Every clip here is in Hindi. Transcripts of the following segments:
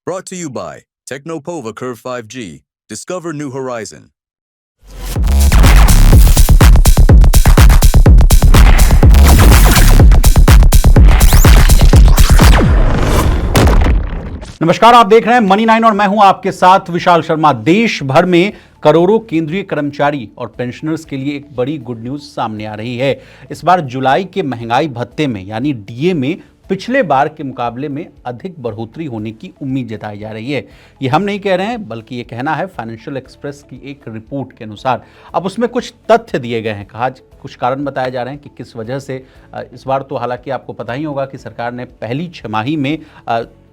Brought to you by Technopova Curve 5G. Discover new horizon. नमस्कार, आप देख रहे हैं मनी 9 और मैं हूं आपके साथ विशाल शर्मा। देश भर में करोड़ों केंद्रीय कर्मचारी और पेंशनर्स के लिए एक बड़ी गुड न्यूज सामने आ रही है। इस बार जुलाई के महंगाई भत्ते में यानी डीए में पिछले बार के मुकाबले में अधिक बढ़ोतरी होने की उम्मीद जताई जा रही है। ये हम नहीं कह रहे हैं, बल्कि ये कहना है फाइनेंशियल एक्सप्रेस की एक रिपोर्ट के अनुसार। अब उसमें कुछ तथ्य दिए गए हैं, कहा कुछ कारण बताए जा रहे हैं कि किस वजह से इस बार तो हालांकि आपको पता ही होगा कि सरकार ने पहली छमाही में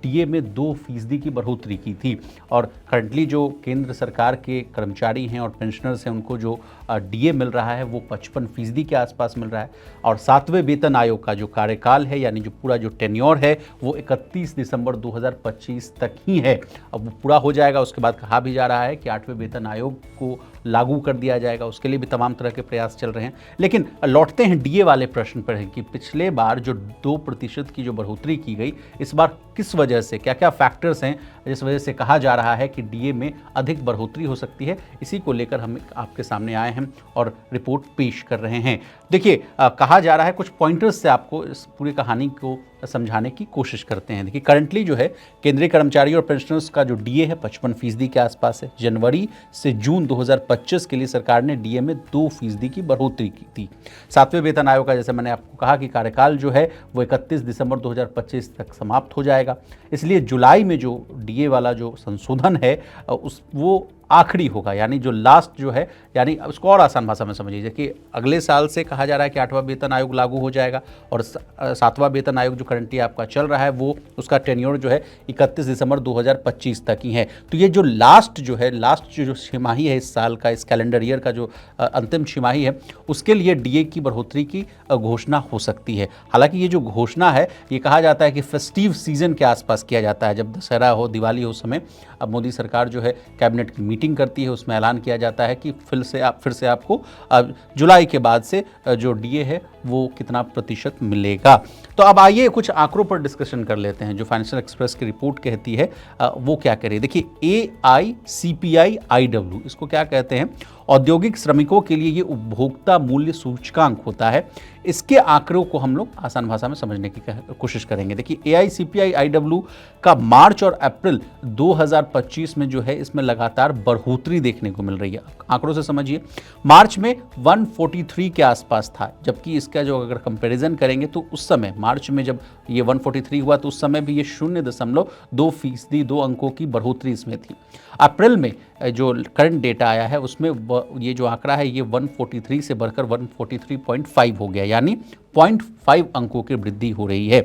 डीए में 2% की बढ़ोतरी की थी और करंटली जो केंद्र सरकार के कर्मचारी हैं और पेंशनर्स हैं उनको जो डीए मिल रहा है वो 55% के आसपास मिल रहा है। और 7वें वेतन आयोग का जो कार्यकाल है यानी जो पूरा जो टेन्योर है वो 31 दिसंबर 2025 तक ही है। अब वो पूरा हो जाएगा, उसके बाद कहा भी जा रहा है कि 8वें वेतन आयोग को लागू कर दिया जाएगा, उसके लिए भी तमाम तरह के प्रयास चल रहे हैं। लेकिन लौटते हैं डीए वाले प्रश्न पर है कि पिछले बार जो 2% की जो बढ़ोतरी की गई, इस बार किस वजह से, क्या क्या फैक्टर्स हैं जिस वजह से कहा जा रहा है कि डीए में अधिक बढ़ोतरी हो सकती है। इसी को लेकर हम आपके सामने आए हैं और रिपोर्ट पेश कर रहे हैं। देखिए, कहा जा रहा है, कुछ पॉइंटर्स से आपको इस पूरी कहानी को समझाने की कोशिश करते हैं। देखिए, करंटली जो है केंद्रीय कर्मचारी और पेंशनर्स का जो डीए है 55% के आसपास है। जनवरी से जून 2025 के लिए सरकार ने डीए में 2% की बढ़ोतरी की थी। 7वें वेतन आयोग का, जैसे मैंने आपको कहा कि कार्यकाल जो है वो 31 दिसंबर 2025 तक समाप्त हो जाएगा, इसलिए जुलाई में जो डीए वाला जो संशोधन है वो आखिरी होगा, यानी जो लास्ट जो है, यानी उसको और आसान भाषा में समझिए कि अगले साल से कहा जा रहा है कि 8वां वेतन आयोग लागू हो जाएगा और 7वां वेतन आयोग जो करंटली आपका चल रहा है वो उसका टेन्योर जो है 31 दिसंबर 2025 तक ही है। तो ये जो लास्ट जो छमाही है इस साल का, इस कैलेंडर ईयर का जो अंतिम छमाही है, उसके लिए डीए की बढ़ोतरी की घोषणा हो सकती है। हालांकि ये जो घोषणा है ये कहा जाता है कि फेस्टिव सीजन के आसपास किया जाता है, जब दशहरा हो, दिवाली हो समय। अब मोदी सरकार जो है कैबिनेट की मीटिंग करती है, उसमें ऐलान किया जाता है कि फिर से आपको जुलाई के बाद से जो डीए है वो कितना प्रतिशत मिलेगा। तो अब आइए कुछ आंकड़ों पर डिस्कशन कर लेते हैं। जो फाइनेंशियल एक्सप्रेस की रिपोर्ट कहती है वो क्या कह रही है। देखिए, AICPI-IW इसको क्या कहते हैं, औद्योगिक श्रमिकों के लिए ये उपभोक्ता मूल्य सूचकांक होता है। इसके आंकड़ों को हम लोग आसान भाषा में समझने की कोशिश करेंगे। देखिए, AICPI-IW का मार्च और अप्रैल 2025 में जो है इसमें लगातार बढ़ोतरी देखने को मिल रही है। आंकड़ों से समझिए, मार्च में 143 के आसपास था, जबकि इसका जो अगर कंपैरिजन करेंगे तो उस समय मार्च में जब ये 143 हुआ तो उस समय भी ये 0.2% 2 अंकों की बढ़ोतरी इसमें थी। अप्रैल में जो करंट डेटा आया है उसमें ये जो आंकड़ा है ये 143 से बढ़कर 143.5 हो गया, यानी 0.5 अंकों की वृद्धि हो रही है।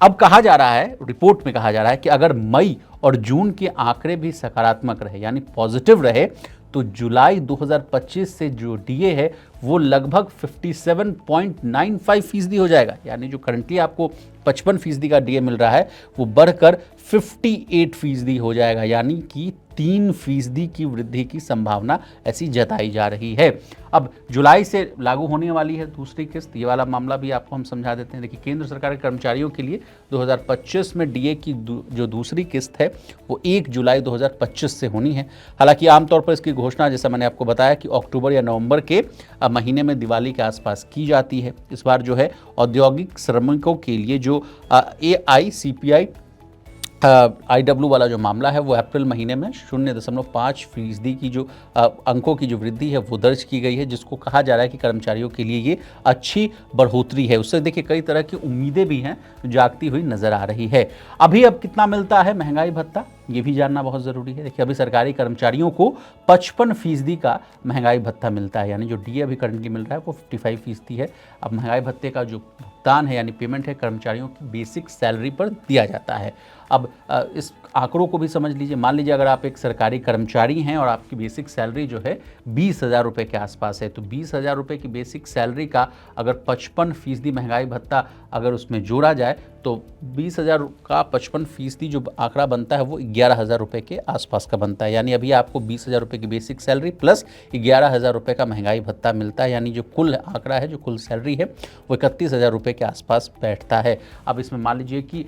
अब कहा जा रहा है, रिपोर्ट में कहा जा रहा है कि अगर मई और जून के आंकड़े भी सकारात्मक रहे यानी पॉजिटिव रहे तो जुलाई 2025 से जो डीए है वो लगभग 57.95% हो जाएगा, यानी जो करंटली आपको 55% का डीए मिल रहा है वो बढ़कर 58% हो जाएगा, यानी कि 3% की वृद्धि की संभावना ऐसी जताई जा रही है। अब जुलाई से लागू होने वाली है दूसरी किस्त, ये वाला मामला भी आपको हम समझा देते हैं। देखिए, केंद्र सरकार के कर्मचारियों के लिए 2025 में डीए की जो दूसरी किस्त है वो 1 जुलाई 2025 से होनी है। हालांकि आमतौर पर इसकी घोषणा, जैसा मैंने आपको बताया, कि अक्टूबर या नवंबर के महीने में दिवाली के आसपास की जाती है। इस बार जो है औद्योगिक श्रमिकों के लिए जो AICPI IW वाला जो मामला है वो अप्रैल महीने में 0.5% की जो अंकों की जो वृद्धि है वो दर्ज की गई है, जिसको कहा जा रहा है कि कर्मचारियों के लिए ये अच्छी बढ़ोतरी है। उससे देखिए कई तरह की उम्मीदें भी हैं जागती हुई नजर आ रही है। अब कितना मिलता है महंगाई भत्ता, ये भी जानना बहुत ज़रूरी है। देखिए, अभी सरकारी कर्मचारियों को 55% का महंगाई भत्ता मिलता है, यानी जो डीए अभी करंटली मिल रहा है वो 55% है। अब महंगाई भत्ते का जो भुगतान है यानी पेमेंट है कर्मचारियों की बेसिक सैलरी पर दिया जाता है। अब इस आंकड़ों को भी समझ लीजिए। मान लीजिए अगर आप एक सरकारी कर्मचारी हैं और आपकी बेसिक सैलरी जो है 20,000 रुपये के आसपास है, तो 20,000 रुपये की बेसिक सैलरी का अगर 55% महंगाई भत्ता अगर उसमें जोड़ा जाए तो 20,000 का 55% जो आंकड़ा बनता है वो 11,000 रुपये के आसपास का बनता है। यानी अभी आपको 20,000 रुपये की बेसिक सैलरी प्लस 11,000 रुपये का महंगाई भत्ता मिलता है। यानी जो कुल आंकड़ा है, जो कुल सैलरी है वो 31,000 रुपये के आसपास बैठता है। अब इसमें मान लीजिए कि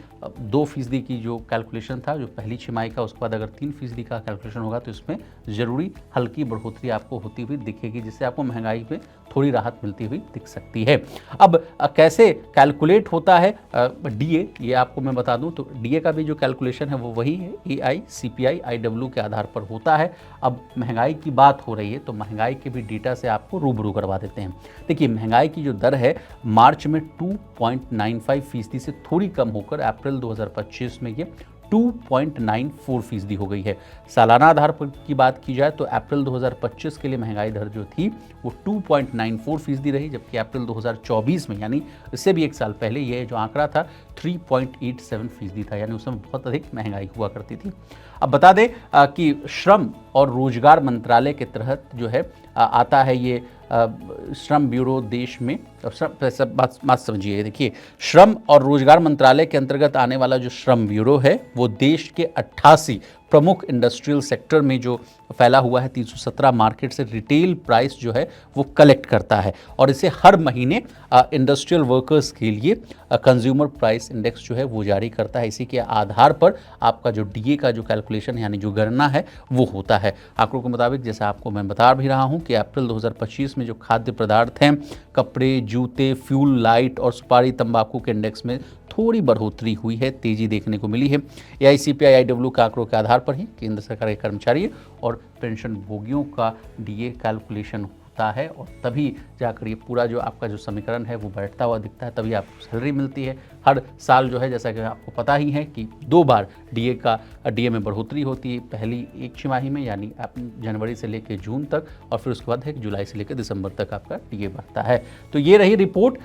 2% की जो कैलकुलेशन था जो पहली छमाही का, उसके बाद अगर 3% का कैलकुलेशन होगा तो इसमें ज़रूरी हल्की बढ़ोतरी आपको होती हुई दिखेगी, जिससे आपको महंगाई में थोड़ी राहत मिलती हुई दिख सकती है। अब कैसे कैलकुलेट होता है डीए, ये आपको मैं बता दूं तो डीए का भी जो कैलकुलेशन है वो वही है, एआई सीपीआई आईडब्ल्यू के आधार पर होता है। अब महंगाई की बात हो रही है तो महंगाई के भी डेटा से आपको रूबरू करवा देते हैं। देखिए, महंगाई की जो दर है मार्च में 2.95% से थोड़ी कम होकर अप्रैल 2025 में ये 2.94% हो गई है। सालाना आधार पर की बात की जाए तो अप्रैल 2025 के लिए महंगाई दर जो थी वो 2.94% रही, जबकि अप्रैल 2024 में यानी इससे भी एक साल पहले ये जो आंकड़ा था 3.87% था। यानी उसमें बहुत अधिक महंगाई हुआ करती थी। अब बता दें कि श्रम और रोजगार मंत्रालय के तहत जो है आता है ये श्रम ब्यूरो देश में। सब बात समझिए, देखिए, श्रम और रोजगार मंत्रालय के अंतर्गत आने वाला जो श्रम ब्यूरो है वो देश के 88 प्रमुख इंडस्ट्रियल सेक्टर में जो फैला हुआ है 317 मार्केट से रिटेल प्राइस जो है वो कलेक्ट करता है, और इसे हर महीने इंडस्ट्रियल वर्कर्स के लिए कंज्यूमर प्राइस इंडेक्स जो है वो जारी करता है। इसी के आधार पर आपका जो डीए का जो कैलकुलेशन यानी जो गणना है वो होता है। आंकड़ों के मुताबिक जैसा आपको मैं बता भी रहा हूँ कि अप्रैल 2025 में जो खाद्य पदार्थ हैं, कपड़े, जूते, फ्यूल, लाइट और सुपारी तंबाकू के इंडेक्स में थोड़ी बढ़ोतरी हुई है, तेजी देखने को मिली है। एआईसीपीआई आईडब्ल्यू के आंकड़ों के आधार पर ही केंद्र सरकार के कर्मचारी और पेंशन भोगियों का डीए कैलकुलेशन होता है, और तभी जाकर ये पूरा जो आपका जो समीकरण है वो बैठता हुआ दिखता है, तभी आपको सैलरी मिलती है। हर साल जो है, जैसा कि आपको पता ही है कि 2 बार डीए में बढ़ोतरी होती है, पहली एक छमाही में यानी जनवरी से लेकर जून तक, और फिर उसके बाद है जुलाई से लेकर दिसंबर तक आपका डीए बढ़ता है। तो ये रही रिपोर्ट,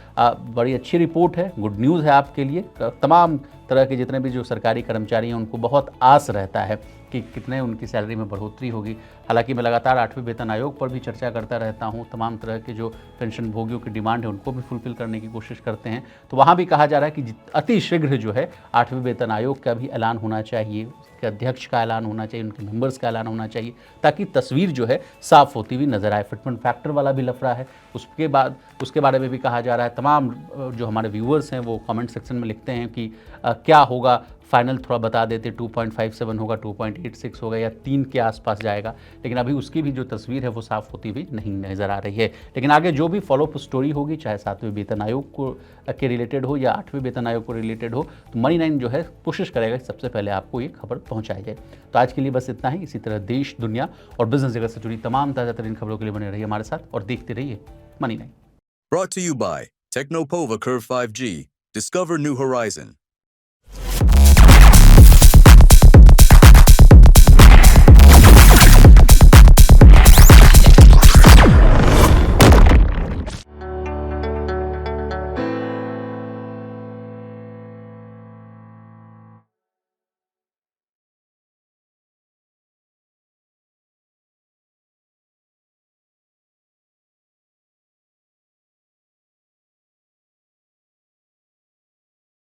बड़ी अच्छी रिपोर्ट है, गुड न्यूज़ है आपके लिए। तमाम तरह के जितने भी जो सरकारी कर्मचारी हैं उनको बहुत आस रहता है कि कितने उनकी सैलरी में बढ़ोतरी होगी। हालांकि मैं लगातार 8वें वेतन आयोग पर भी चर्चा करता रहता हूं, तमाम तरह के जो पेंशन भोगियों की डिमांड है उनको भी फुलफिल करने की कोशिश करते हैं। तो वहां भी कहा जा रहा है कि अति शीघ्र जो है 8वें वेतन आयोग का भी ऐलान होना चाहिए, उसके अध्यक्ष का ऐलान होना चाहिए, उनके मेंबर्स का ऐलान होना चाहिए, ताकि तस्वीर जो है साफ होती हुई नजर आए। फिटमेंट फैक्टर वाला भी लफड़ा है, उसके बारे में भी कहा जा रहा है। तमाम जो हमारे व्यूअर्स हैं वो कमेंट सेक्शन में लिखते हैं कि क्या होगा, फाइनल थोड़ा बता देते, 2.57 होगा, 2.86 होगा या 3 के आसपास जाएगा, लेकिन अभी उसकी भी जो तस्वीर है वो साफ होती हुई नहीं नज़र आ रही है। लेकिन आगे जो भी फॉलोअप स्टोरी होगी, चाहे 7वें वेतन आयोग को के रिलेटेड हो या 8वें वेतन आयोग को रिलेटेड हो, तो मनी 9 जो है कोशिश करेगा कि सबसे पहले आपको ये खबर पहुँचाई जाए। तो आज के लिए बस इतना ही। इसी तरह देश, दुनिया और बिजनेस जगत से जुड़ी तमाम ताज़ा तरीन खबरों के लिए बने रहिए हमारे साथ और देखते रहिए money 9। Brought to you by Technopova Curve 5G. Discover new horizon.